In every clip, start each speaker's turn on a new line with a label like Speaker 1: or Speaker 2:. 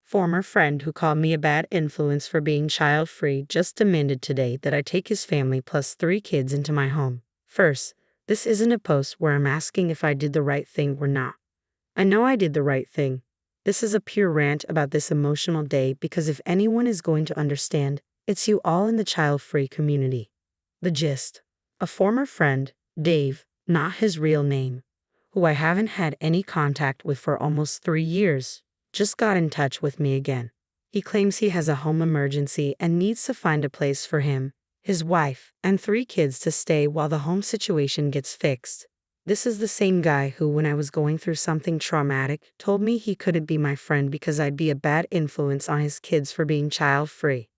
Speaker 1: former friend who called me a bad influence for being child-free just demanded today that I take his family plus 3 kids into my home. First, this isn't a post where I'm asking if I did the right thing or not. I know I did the right thing. This is a pure rant about this emotional day because if anyone is going to understand, it's you all in the child-free community. The gist. A former friend, Dave, not his real name, who I haven't had any contact with for almost 3 years, just got in touch with me again. He claims he has a home emergency and needs to find a place for him, his wife, and 3 kids to stay while the home situation gets fixed. This is the same guy who, when I was going through something traumatic, told me he couldn't be my friend because I'd be a bad influence on his kids for being child-free.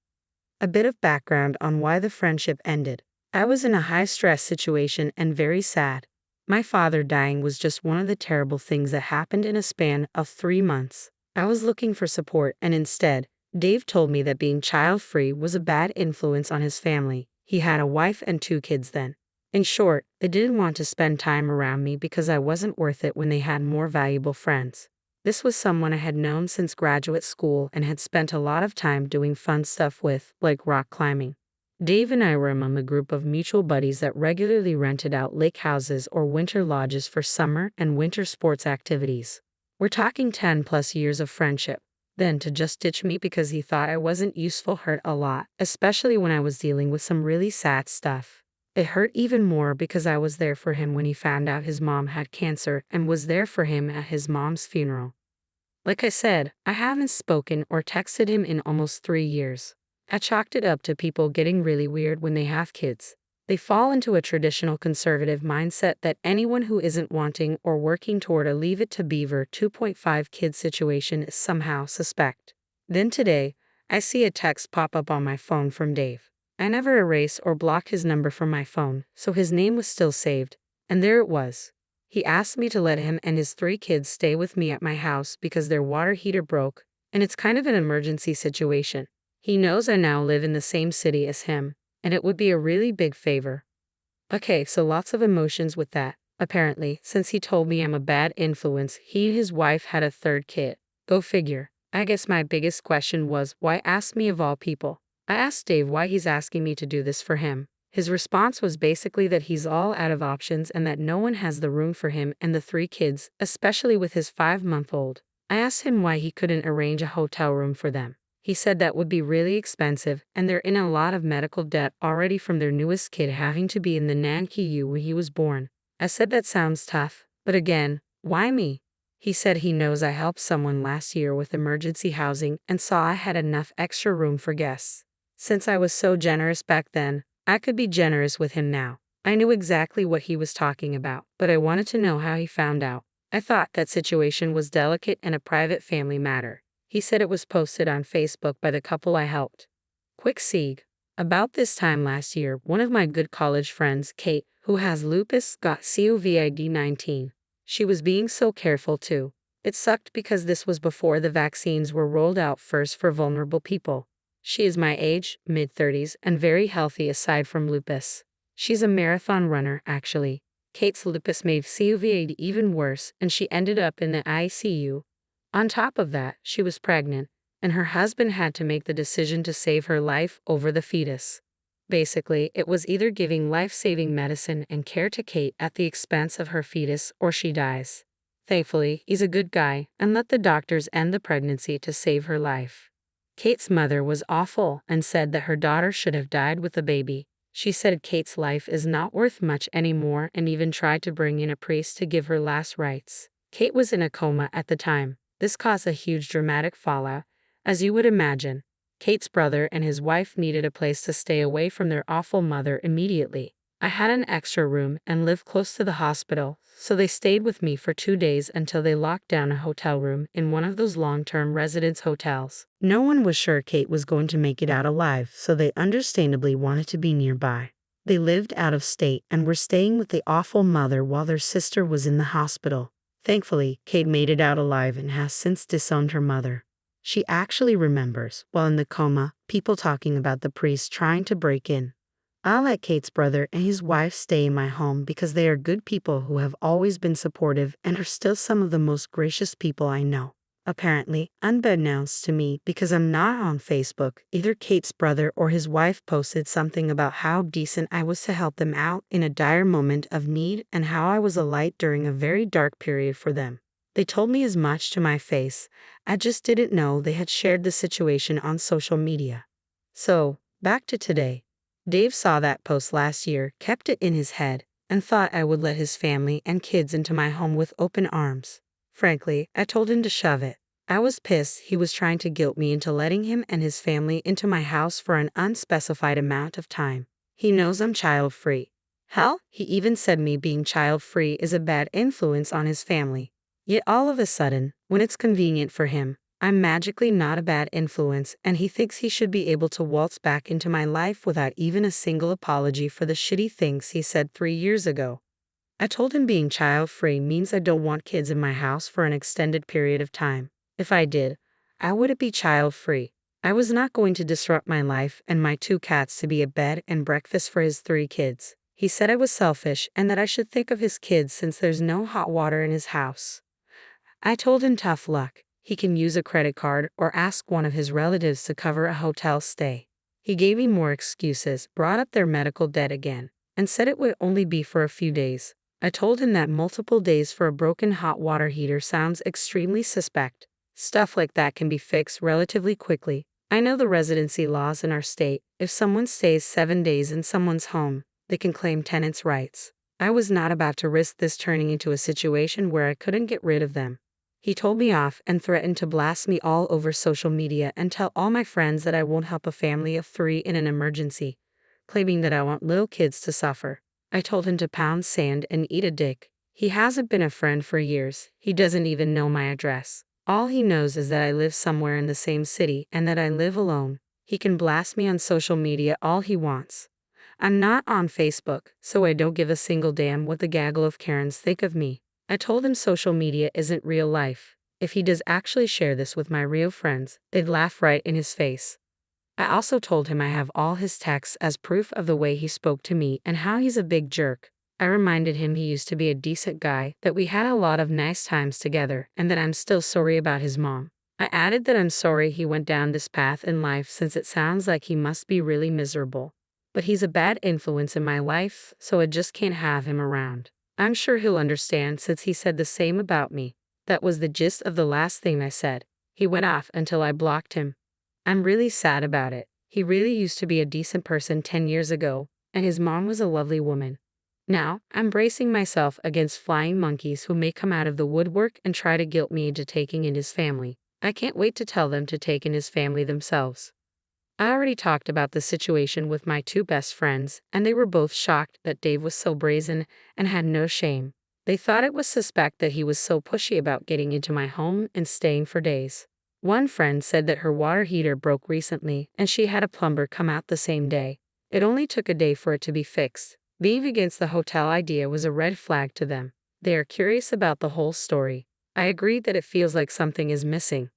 Speaker 1: A bit of background on why the friendship ended. I was in a high-stress situation and very sad. My father dying was just one of the terrible things that happened in a span of 3 months. I was looking for support and instead, Dave told me that being child-free was a bad influence on his family. He had a wife and 2 kids then. In short, they didn't want to spend time around me because I wasn't worth it when they had more valuable friends. This was someone I had known since graduate school and had spent a lot of time doing fun stuff with, like rock climbing. Dave and I were among a group of mutual buddies that regularly rented out lake houses or winter lodges for summer and winter sports activities. We're talking 10 plus years of friendship. Then to just ditch me because he thought I wasn't useful hurt a lot, especially when I was dealing with some really sad stuff. It hurt even more because I was there for him when he found out his mom had cancer and was there for him at his mom's funeral. Like I said, I haven't spoken or texted him in almost 3 years. I chalked it up to people getting really weird when they have kids. They fall into a traditional conservative mindset that anyone who isn't wanting or working toward a Leave It to Beaver 2.5 kid situation is somehow suspect. Then today, I see a text pop up on my phone from Dave. I never erased or blocked his number from my phone, so his name was still saved, and there it was. He asked me to let him and his 3 kids stay with me at my house because their water heater broke, and it's kind of an emergency situation. He knows I now live in the same city as him, and it would be a really big favor. Okay, so lots of emotions with that. Apparently, since he told me I'm a bad influence, he and his wife had a 3rd kid. Go figure. I guess my biggest question was, why ask me of all people? I asked Dave why he's asking me to do this for him. His response was basically that he's all out of options and that no one has the room for him and the 3 kids, especially with his 5-month-old. I asked him why he couldn't arrange a hotel room for them. He said that would be really expensive, and they're in a lot of medical debt already from their newest kid having to be in the NICU when he was born. I said that sounds tough, but again, why me? He said he knows I helped someone last year with emergency housing and saw I had enough extra room for guests. Since I was so generous back then, I could be generous with him now. I knew exactly what he was talking about, but I wanted to know how he found out. I thought that situation was delicate and a private family matter. He said it was posted on Facebook by the couple I helped. Quick segue. About this time last year, one of my good college friends, Kate, who has lupus, got COVID-19. She was being so careful too. It sucked because this was before the vaccines were rolled out first for vulnerable people. She is my age, mid-30s, and very healthy aside from lupus. She's a marathon runner, actually. Kate's lupus made COVID even worse, and she ended up in the ICU. On top of that, she was pregnant, and her husband had to make the decision to save her life over the fetus. Basically, it was either giving life-saving medicine and care to Kate at the expense of her fetus or she dies. Thankfully, he's a good guy and let the doctors end the pregnancy to save her life. Kate's mother was awful and said that her daughter should have died with the baby. She said Kate's life is not worth much anymore and even tried to bring in a priest to give her last rites. Kate was in a coma at the time. This caused a huge dramatic fallout, as you would imagine. Kate's brother and his wife needed a place to stay away from their awful mother immediately. I had an extra room and lived close to the hospital, so they stayed with me for 2 days until they locked down a hotel room in one of those long-term residence hotels. No one was sure Kate was going to make it out alive, so they understandably wanted to be nearby. They lived out of state and were staying with the awful mother while their sister was in the hospital. Thankfully, Kate made it out alive and has since disowned her mother. She actually remembers, while in the coma, people talking about the priest trying to break in. I'll let Kate's brother and his wife stay in my home because they are good people who have always been supportive and are still some of the most gracious people I know. Apparently, unbeknownst to me because I'm not on Facebook, either Kate's brother or his wife posted something about how decent I was to help them out in a dire moment of need and how I was a light during a very dark period for them. They told me as much to my face. I just didn't know they had shared the situation on social media. So, back to today. Dave saw that post last year, kept it in his head, and thought I would let his family and kids into my home with open arms. Frankly, I told him to shove it. I was pissed he was trying to guilt me into letting him and his family into my house for an unspecified amount of time. He knows I'm child-free. Hell, he even said me being child-free is a bad influence on his family. Yet all of a sudden, when it's convenient for him, I'm magically not a bad influence, and he thinks he should be able to waltz back into my life without even a single apology for the shitty things he said 3 years ago. I told him being child-free means I don't want kids in my house for an extended period of time. If I did, I wouldn't be child-free. I was not going to disrupt my life and my 2 cats to be a bed and breakfast for his 3 kids. He said I was selfish and that I should think of his kids since there's no hot water in his house. I told him tough luck. He can use a credit card or ask one of his relatives to cover a hotel stay. He gave me more excuses, brought up their medical debt again, and said it would only be for a few days. I told him that multiple days for a broken hot water heater sounds extremely suspect. Stuff like that can be fixed relatively quickly. I know the residency laws in our state. If someone stays 7 days in someone's home, they can claim tenants' rights. I was not about to risk this turning into a situation where I couldn't get rid of them. He told me off and threatened to blast me all over social media and tell all my friends that I won't help a family of 3 in an emergency, claiming that I want little kids to suffer. I told him to pound sand and eat a dick. He hasn't been a friend for years. He doesn't even know my address. All he knows is that I live somewhere in the same city and that I live alone. He can blast me on social media all he wants. I'm not on Facebook, so I don't give a single damn what the gaggle of Karens think of me. I told him social media isn't real life. If he does actually share this with my real friends, they'd laugh right in his face. I also told him I have all his texts as proof of the way he spoke to me and how he's a big jerk. I reminded him he used to be a decent guy, that we had a lot of nice times together, and that I'm still sorry about his mom. I added that I'm sorry he went down this path in life since it sounds like he must be really miserable. But he's a bad influence in my life, so I just can't have him around. I'm sure he'll understand since he said the same about me. That was the gist of the last thing I said. He went off until I blocked him. I'm really sad about it. He really used to be a decent person 10 years ago, and his mom was a lovely woman. Now, I'm bracing myself against flying monkeys who may come out of the woodwork and try to guilt me into taking in his family. I can't wait to tell them to take in his family themselves. I already talked about the situation with my 2 best friends, and they were both shocked that Dave was so brazen and had no shame. They thought it was suspect that he was so pushy about getting into my home and staying for days. One friend said that her water heater broke recently and she had a plumber come out the same day. It only took a day for it to be fixed. Being against the hotel idea was a red flag to them. They are curious about the whole story. I agreed that it feels like something is missing.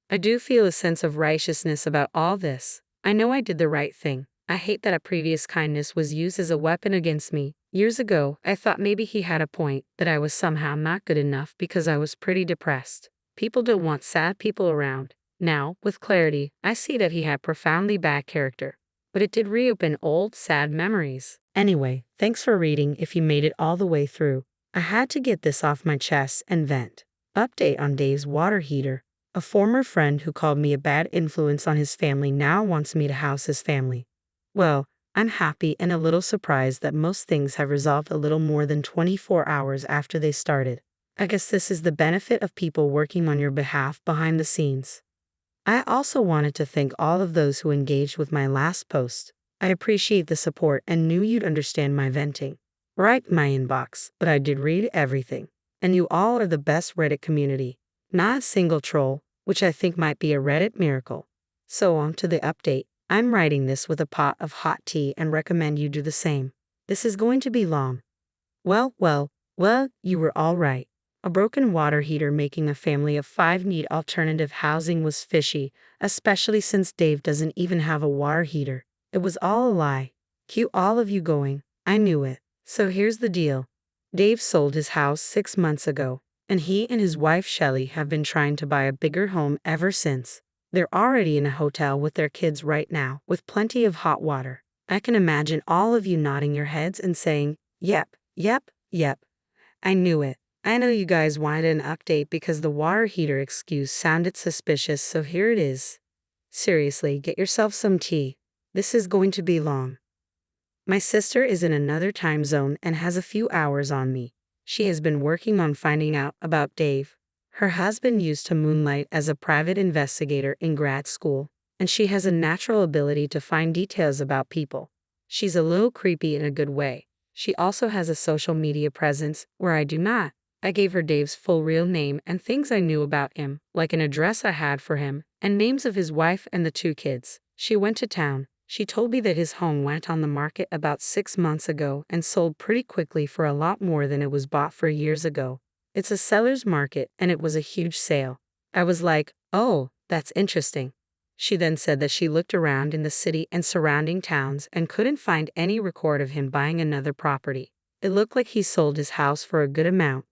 Speaker 1: I do feel a sense of righteousness about all this. I know I did the right thing. I hate that a previous kindness was used as a weapon against me. Years ago, I thought maybe he had a point, that I was somehow not good enough because I was pretty depressed. People don't want sad people around. Now, with clarity, I see that he had profoundly bad character. But it did reopen old, sad memories. Anyway, thanks for reading if you made it all the way through. I had to get this off my chest and vent. Update on Dave's water heater. A former friend who called me a bad influence on his family now wants me to house his family. Well, I'm happy and a little surprised that most things have resolved a little more than 24 hours after they started. I guess this is the benefit of people working on your behalf behind the scenes. I also wanted to thank all of those who engaged with my last post. I appreciate the support and knew you'd understand my venting. Right in my inbox, but I did read everything. And you all are the best Reddit community. Not a single troll, which I think might be a Reddit miracle. So on to the update. I'm writing this with a pot of hot tea and recommend you do the same. This is going to be long. Well, you were all right. A broken water heater making a family of 5 need alternative housing was fishy, especially since Dave doesn't even have a water heater. It was all a lie. Cue all of you going, I knew it. So here's the deal. Dave sold his house 6 months ago. and he and his wife Shelley have been trying to buy a bigger home ever since. They're already in a hotel with their kids right now, with plenty of hot water. I can imagine all of you nodding your heads and saying, yep, yep, yep. I knew it. I know you guys wanted an update because the water heater excuse sounded suspicious, so here it is. Seriously, get yourself some tea. This is going to be long. My sister is in another time zone and has a few hours on me. She has been working on finding out about Dave. Her husband used to moonlight as a private investigator in grad school, and she has a natural ability to find details about people. She's a little creepy in a good way. She also has a social media presence where I do not. I gave her Dave's full real name and things I knew about him, like an address I had for him, and names of his wife and the 2 kids. She went to town. She told me that his home went on the market about 6 months ago and sold pretty quickly for a lot more than it was bought for years ago. It's a seller's market and it was a huge sale. I was like, oh, that's interesting. She then said that she looked around in the city and surrounding towns and couldn't find any record of him buying another property. It looked like he sold his house for a good amount.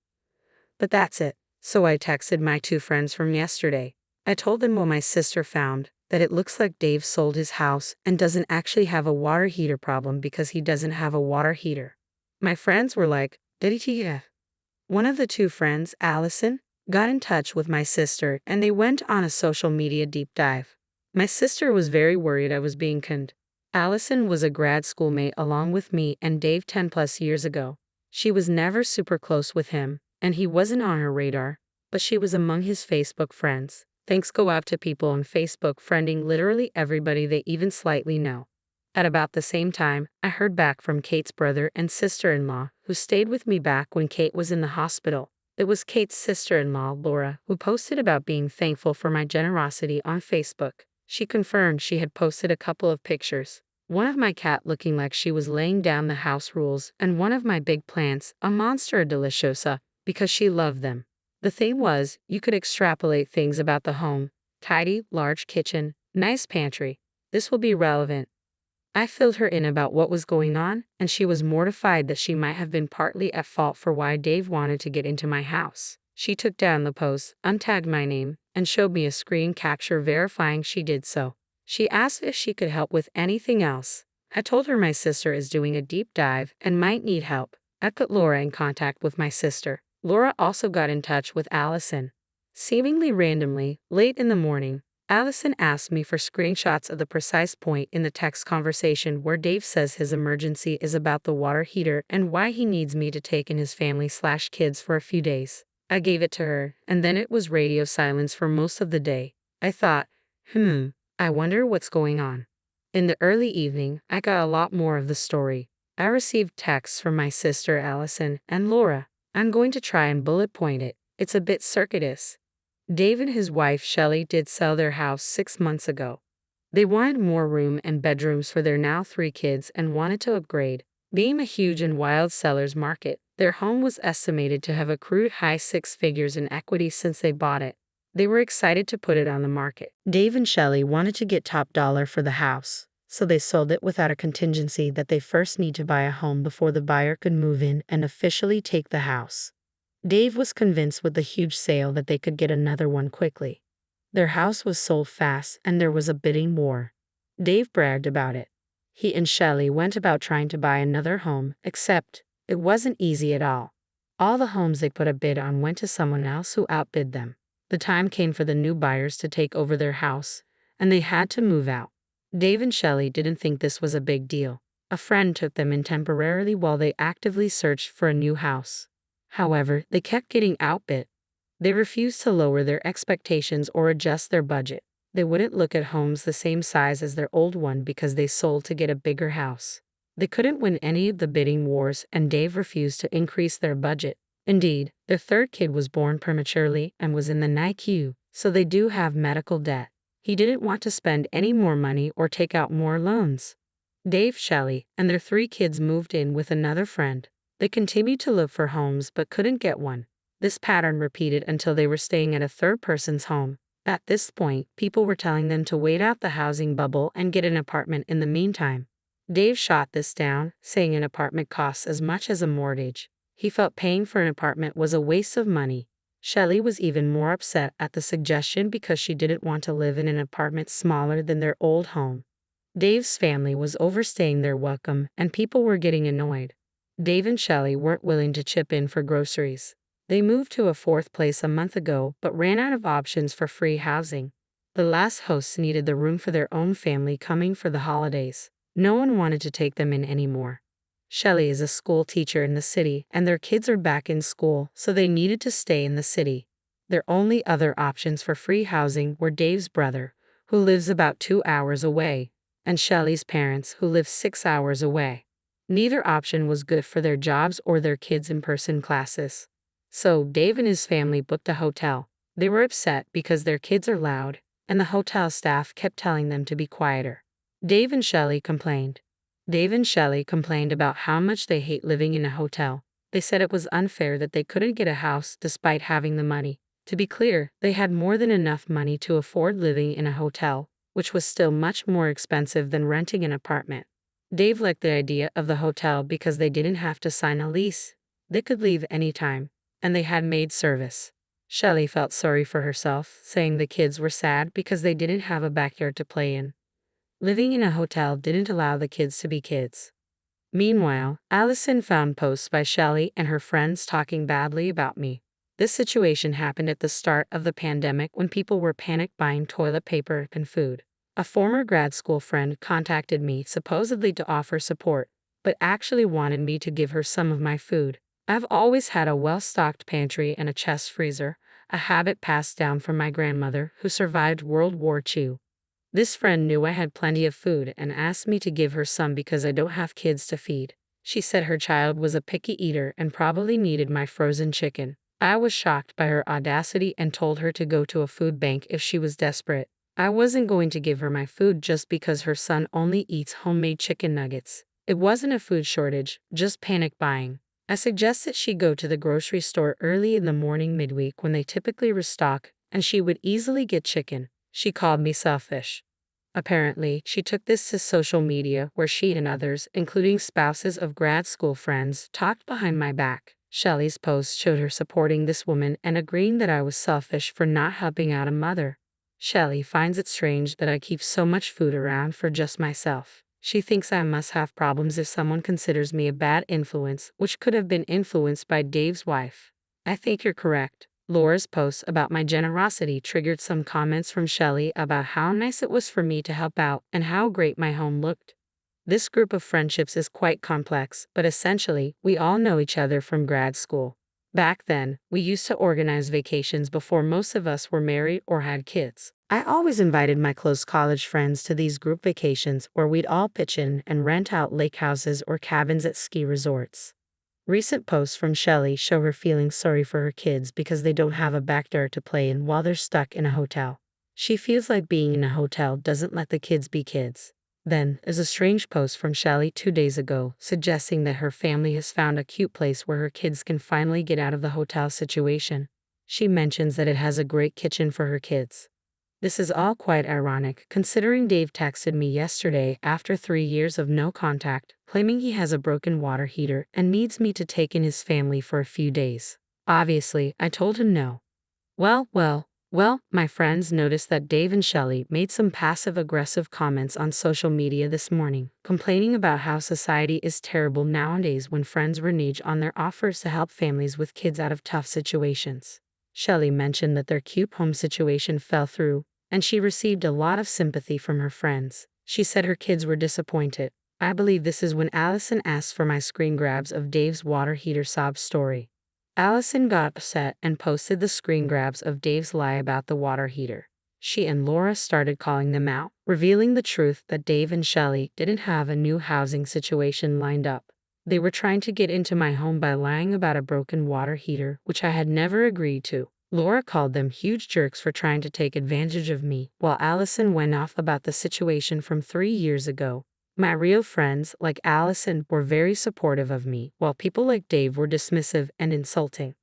Speaker 1: But that's it. So I texted my 2 friends from yesterday. I told them what my sister found, that it looks like Dave sold his house and doesn't actually have a water heater problem because he doesn't have a water heater. My friends were like, WTF? One of the 2 friends, Allison, got in touch with my sister and they went on a social media deep dive. My sister was very worried I was being conned. Allison was a grad school mate along with me and Dave 10 plus years ago. She was never super close with him, and he wasn't on her radar, but she was among his Facebook friends. Thanks go out to people on Facebook friending literally everybody they even slightly know. At about the same time, I heard back from Kate's brother and sister-in-law, who stayed with me back when Kate was in the hospital. It was Kate's sister-in-law, Laura, who posted about being thankful for my generosity on Facebook. She confirmed she had posted a couple of pictures. One of my cat looking like she was laying down the house rules, and one of my big plants, a monstera deliciosa, because she loved them. The thing was, you could extrapolate things about the home. Tidy, large kitchen, nice pantry. This will be relevant. I filled her in about what was going on, and she was mortified that she might have been partly at fault for why Dave wanted to get into my house. She took down the post, untagged my name, and showed me a screen capture verifying she did so. She asked if she could help with anything else. I told her my sister is doing a deep dive and might need help. I put Laura in contact with my sister. Laura also got in touch with Allison. Seemingly randomly, late in the morning, Allison asked me for screenshots of the precise point in the text conversation where Dave says his emergency is about the water heater and why he needs me to take in his family/kids for a few days. I gave it to her, and then it was radio silence for most of the day. I thought, I wonder what's going on. In the early evening, I got a lot more of the story. I received texts from my sister Allison and Laura. I'm going to try and bullet point it. It's a bit circuitous. Dave and his wife Shelley did sell their house 6 months ago. They wanted more room and bedrooms for their now 3 kids and wanted to upgrade. Being a huge and wild seller's market, their home was estimated to have accrued high 6 figures in equity since they bought it. They were excited to put it on the market. Dave and Shelley wanted to get top dollar for the house, so they sold it without a contingency that they first need to buy a home before the buyer could move in and officially take the house. Dave was convinced with the huge sale that they could get another one quickly. Their house was sold fast and there was a bidding war. Dave bragged about it. He and Shelley went about trying to buy another home, except it wasn't easy at all. All the homes they put a bid on went to someone else who outbid them. The time came for the new buyers to take over their house, and they had to move out. Dave and Shelley didn't think this was a big deal. A friend took them in temporarily while they actively searched for a new house. However, they kept getting outbid. They refused to lower their expectations or adjust their budget. They wouldn't look at homes the same size as their old one because they sold to get a bigger house. They couldn't win any of the bidding wars, and Dave refused to increase their budget. Indeed, their 3rd kid was born prematurely and was in the NICU, so they do have medical debt. He didn't want to spend any more money or take out more loans. Dave, Shelley, and their 3 kids moved in with another friend. They continued to look for homes but couldn't get one. This pattern repeated until they were staying at a 3rd person's home. At this point, people were telling them to wait out the housing bubble and get an apartment in the meantime. Dave shot this down, saying an apartment costs as much as a mortgage. He felt paying for an apartment was a waste of money. Shelley was even more upset at the suggestion because she didn't want to live in an apartment smaller than their old home. Dave's family was overstaying their welcome, and people were getting annoyed. Dave and Shelley weren't willing to chip in for groceries. They moved to a fourth place a month ago but ran out of options for free housing. The last hosts needed the room for their own family coming for the holidays. No one wanted to take them in anymore. Shelley is a school teacher in the city, and their kids are back in school, so they needed to stay in the city. Their only other options for free housing were Dave's brother, who lives about 2 hours away, and Shelley's parents, who live 6 hours away. Neither option was good for their jobs or their kids' in-person classes. So Dave and his family booked a hotel. They were upset because their kids are loud, and the hotel staff kept telling them to be quieter. Dave and Shelley complained. Dave and Shelley complained about how much they hate living in a hotel. They said it was unfair that they couldn't get a house despite having the money. To be clear, they had more than enough money to afford living in a hotel, which was still much more expensive than renting an apartment. Dave liked the idea of the hotel because they didn't have to sign a lease. They could leave anytime, and they had maid service. Shelley felt sorry for herself, saying the kids were sad because they didn't have a backyard to play in. Living in a hotel didn't allow the kids to be kids. Meanwhile, Allison found posts by Shelley and her friends talking badly about me. This situation happened at the start of the pandemic when people were panic buying toilet paper and food. A former grad school friend contacted me supposedly to offer support, but actually wanted me to give her some of my food. I've always had a well-stocked pantry and a chest freezer, a habit passed down from my grandmother who survived World War II. This friend knew I had plenty of food and asked me to give her some because I don't have kids to feed. She said her child was a picky eater and probably needed my frozen chicken. I was shocked by her audacity and told her to go to a food bank if she was desperate. I wasn't going to give her my food just because her son only eats homemade chicken nuggets. It wasn't a food shortage, just panic buying. I suggested she go to the grocery store early in the morning midweek when they typically restock, and she would easily get chicken. She called me selfish. Apparently, she took this to social media where she and others, including spouses of grad school friends, talked behind my back. Shelley's post showed her supporting this woman and agreeing that I was selfish for not helping out a mother. Shelley finds it strange that I keep so much food around for just myself. She thinks I must have problems if someone considers me a bad influence, which could have been influenced by Dave's wife. I think you're correct. Laura's post about my generosity triggered some comments from Shelley about how nice it was for me to help out and how great my home looked. This group of friendships is quite complex, but essentially, we all know each other from grad school. Back then, we used to organize vacations before most of us were married or had kids. I always invited my close college friends to these group vacations where we'd all pitch in and rent out lake houses or cabins at ski resorts. Recent posts from Shelley show her feeling sorry for her kids because they don't have a backyard to play in while they're stuck in a hotel. She feels like being in a hotel doesn't let the kids be kids. Then, there's a strange post from Shelley 2 days ago suggesting that her family has found a cute place where her kids can finally get out of the hotel situation. She mentions that it has a great kitchen for her kids. This is all quite ironic, considering Dave texted me yesterday after 3 years of no contact, claiming he has a broken water heater and needs me to take in his family for a few days. Obviously, I told him no. Well, my friends noticed that Dave and Shelley made some passive-aggressive comments on social media this morning, complaining about how society is terrible nowadays when friends renege on their offers to help families with kids out of tough situations. Shelley mentioned that their cute home situation fell through, and she received a lot of sympathy from her friends. She said her kids were disappointed. I believe this is when Allison asked for my screen grabs of Dave's water heater sob story. Allison got upset and posted the screen grabs of Dave's lie about the water heater. She and Laura started calling them out, revealing the truth that Dave and Shelley didn't have a new housing situation lined up. They were trying to get into my home by lying about a broken water heater, which I had never agreed to. Laura called them huge jerks for trying to take advantage of me, while Allison went off about the situation from 3 years ago. My real friends, like Allison, were very supportive of me, while people like Dave were dismissive and insulting.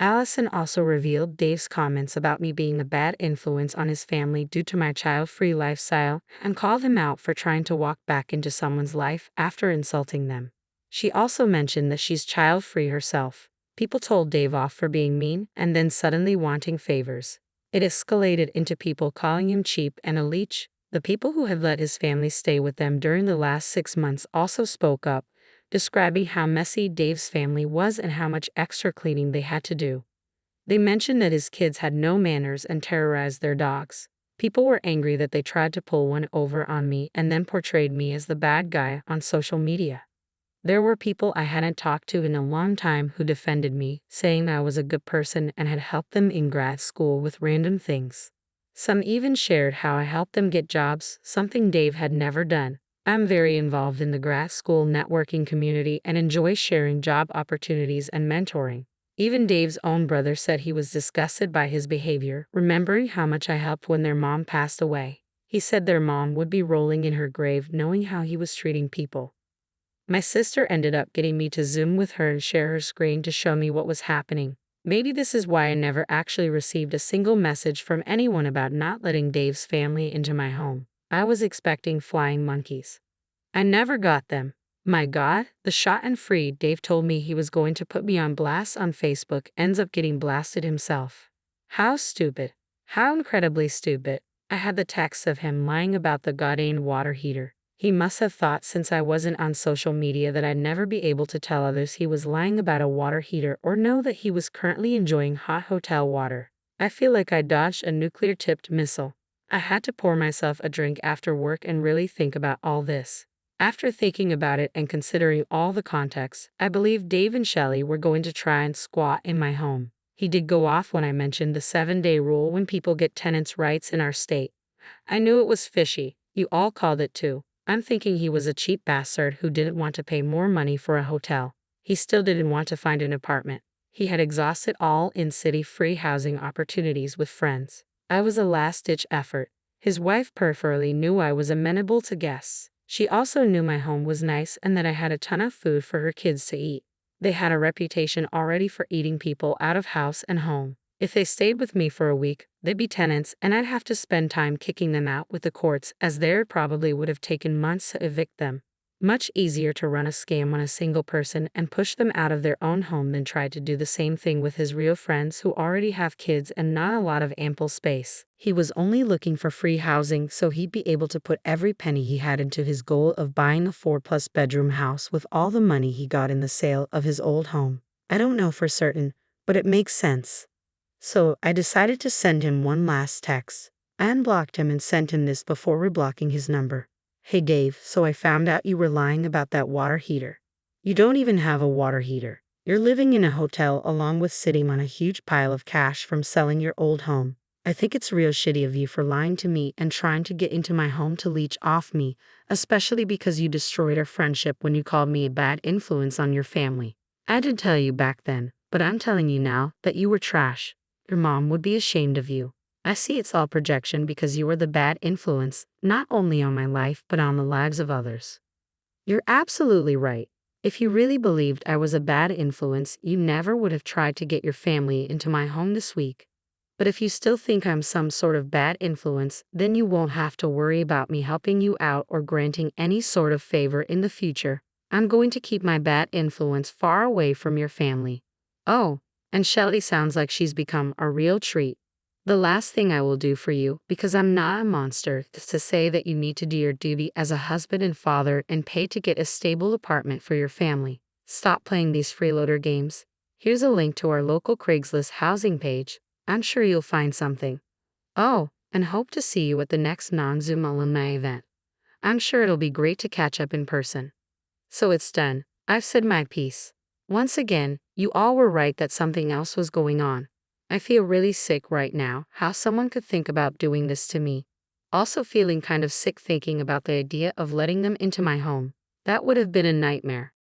Speaker 1: Allison also revealed Dave's comments about me being a bad influence on his family due to my child-free lifestyle and called him out for trying to walk back into someone's life after insulting them. She also mentioned that she's child-free herself. People told Dave off for being mean and then suddenly wanting favors. It escalated into people calling him cheap and a leech. The people who had let his family stay with them during the last 6 months also spoke up, describing how messy Dave's family was and how much extra cleaning they had to do. They mentioned that his kids had no manners and terrorized their dogs. People were angry that they tried to pull one over on me and then portrayed me as the bad guy on social media. There were people I hadn't talked to in a long time who defended me, saying I was a good person and had helped them in grad school with random things. Some even shared how I helped them get jobs, something Dave had never done. I'm very involved in the grad school networking community and enjoy sharing job opportunities and mentoring. Even Dave's own brother said he was disgusted by his behavior, remembering how much I helped when their mom passed away. He said their mom would be rolling in her grave knowing how he was treating people. My sister ended up getting me to Zoom with her and share her screen to show me what was happening. Maybe this is why I never actually received a single message from anyone about not letting Dave's family into my home. I was expecting flying monkeys. I never got them. My God, the shot and free Dave told me he was going to put me on blast on Facebook ends up getting blasted himself. How stupid. How incredibly stupid. I had the text of him lying about the goddamn water heater. He must have thought since I wasn't on social media that I'd never be able to tell others he was lying about a water heater or know that he was currently enjoying hot hotel water. I feel like I dodged a nuclear-tipped missile. I had to pour myself a drink after work and really think about all this. After thinking about it and considering all the context, I believe Dave and Shelley were going to try and squat in my home. He did go off when I mentioned the 7-day rule when people get tenants' rights in our state. I knew it was fishy. You all called it too. I'm thinking he was a cheap bastard who didn't want to pay more money for a hotel. He still didn't want to find an apartment. He had exhausted all in-city free housing opportunities with friends. I was a last-ditch effort. His wife peripherally knew I was amenable to guests. She also knew my home was nice and that I had a ton of food for her kids to eat. They had a reputation already for eating people out of house and home. If they stayed with me for a week, they'd be tenants and I'd have to spend time kicking them out with the courts, as there probably would have taken months to evict them. Much easier to run a scam on a single person and push them out of their own home than try to do the same thing with his real friends who already have kids and not a lot of ample space. He was only looking for free housing so he'd be able to put every penny he had into his goal of buying a 4+ bedroom house with all the money he got in the sale of his old home. I don't know for certain, but it makes sense. So I decided to send him one last text. I unblocked him and sent him this before reblocking his number. Hey Dave, so I found out you were lying about that water heater. You don't even have a water heater. You're living in a hotel along with sitting on a huge pile of cash from selling your old home. I think it's real shitty of you for lying to me and trying to get into my home to leech off me, especially because you destroyed our friendship when you called me a bad influence on your family. I did tell you back then, but I'm telling you now that you were trash. Your mom would be ashamed of you. I see it's all projection because you were the bad influence, not only on my life but on the lives of others. You're absolutely right. If you really believed I was a bad influence, you never would have tried to get your family into my home this week. But if you still think I'm some sort of bad influence, then you won't have to worry about me helping you out or granting any sort of favor in the future. I'm going to keep my bad influence far away from your family. Oh, and Shelley sounds like she's become a real treat. The last thing I will do for you, because I'm not a monster, is to say that you need to do your duty as a husband and father and pay to get a stable apartment for your family. Stop playing these freeloader games. Here's a link to our local Craigslist housing page. I'm sure you'll find something. Oh, and hope to see you at the next non-Zoom alumni event. I'm sure it'll be great to catch up in person. So it's done. I've said my piece. Once again, you all were right that something else was going on. I feel really sick right now how someone could think about doing this to me. Also feeling kind of sick thinking about the idea of letting them into my home. That would have been a nightmare.